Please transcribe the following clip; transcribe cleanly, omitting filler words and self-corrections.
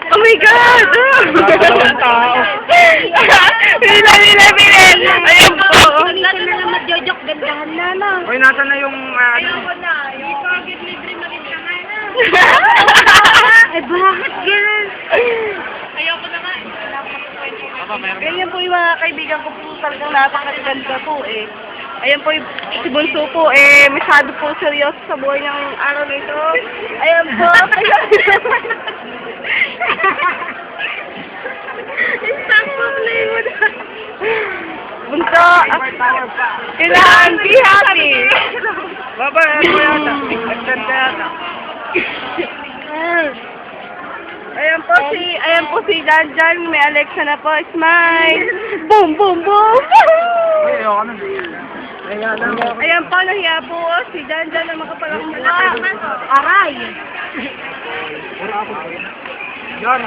Oh my God! Dalawang tao. Bila. Ayun po. Minsan na lang mag-jojok, gandahan na no. Uy, nasa na yung Ayoko na. Yung pagit libre magintangan na. Eh bakit ganun? Ayoko na nga. Ganyan po yung mga kaibigan ko po talagang napakaganda po eh. Ayan po yung si Bunso po eh, masyado po seryoso sa buhay ng araw na ito. Ayan po. Isang-play mo na. Bunso, kailangan be happy. Baba, ano yata? Extend ka yata. Ayan po si Janjan, may Alexa na po, smile. Boom, boom, boom. Uy, ayoko na. Ayan po, nahiya po si Janjan na makapalang mula. Aray! Wala ako. Yan.